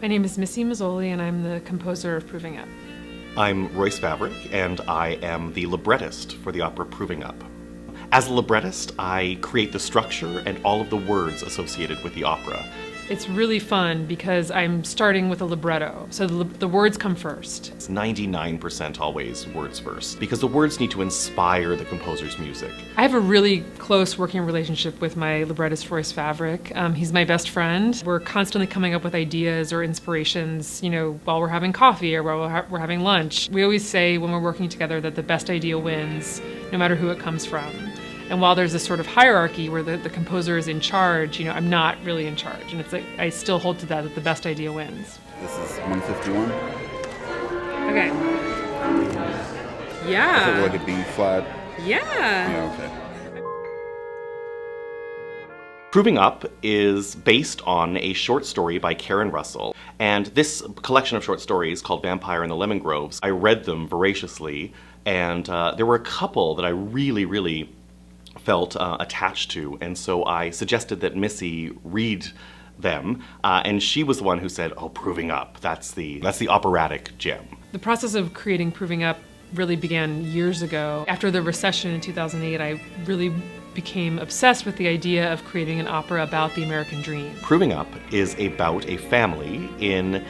My name is Missy Mazzoli, and I'm the composer of Proving Up. I'm Royce Vavrek, and I am the librettist for the opera Proving Up. As a librettist, I create the structure and all of the words associated with the opera. It's really fun because I'm starting with a libretto, so the words come first. It's 99% always words first, because the words need to inspire the composer's music. I have a really close working relationship with my librettist, Royce Vavrek. He's my best friend. We're constantly coming up with ideas or inspirations, while we're having coffee or while we're having lunch. We always say when we're working together that the best idea wins, no matter who it comes from. And while there's this sort of hierarchy where the composer is in charge, I'm not really in charge. And it's like I still hold to that the best idea wins. This is 151. Okay. Is it Yeah. like a B flat? Yeah. Yeah, okay. Proving Up is based on a short story by Karen Russell. And this collection of short stories called Vampire in the Lemon Groves, I read them voraciously. And there were a couple that I really felt attached to, and so I suggested that Missy read them, and she was the one who said, "Oh, Proving Up, that's the operatic gem." The process of creating Proving Up really began years ago. After the recession in 2008, I really became obsessed with the idea of creating an opera about the American dream. Proving Up is about a family in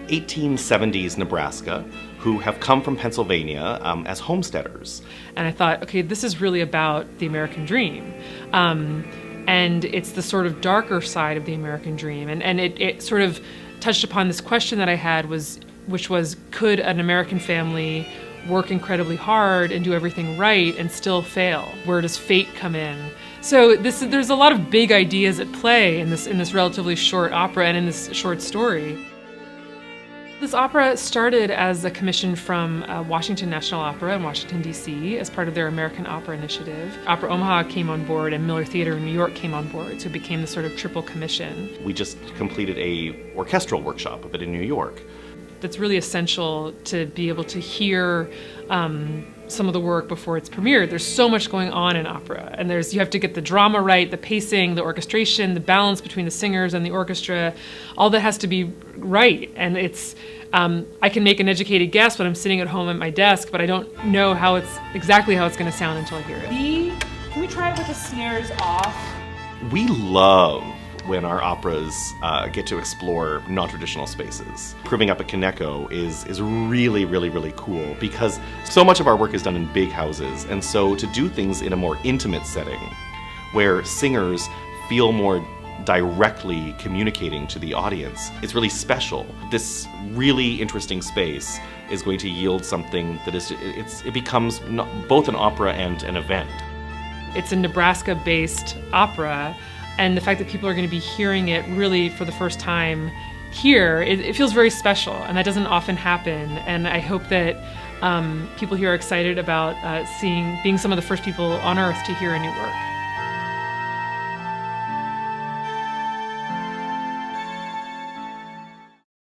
1870s Nebraska who have come from Pennsylvania as homesteaders. And I thought, okay, this is really about the American dream. And it's the sort of darker side of the American dream. And it sort of touched upon this question that I had, which was, could an American family work incredibly hard and do everything right and still fail? Where does fate come in? So there's a lot of big ideas at play in this relatively short opera and in this short story. This opera started as a commission from Washington National Opera in Washington, D.C. as part of their American Opera Initiative. Opera Omaha came on board and Miller Theater in New York came on board, so it became this sort of triple commission. We just completed a orchestral workshop of it in New York. That's really essential to be able to hear some of the work before it's premiered. There's so much going on in opera, and you have to get the drama right, the pacing, the orchestration, the balance between the singers and the orchestra. All that has to be right, and it's I can make an educated guess when I'm sitting at home at my desk, but I don't know exactly how it's going to sound until I hear it. Can we try it with the snares off? We love when our operas get to explore non-traditional spaces. Proving Up at Kaneko is really cool because so much of our work is done in big houses, and so to do things in a more intimate setting where singers feel more directly communicating to the audience, it's really special. This really interesting space is going to yield something that it becomes both an opera and an event. It's a Nebraska-based opera, and the fact that people are going to be hearing it really for the first time here, it feels very special, and that doesn't often happen. And I hope that people here are excited about being some of the first people on earth to hear a new work.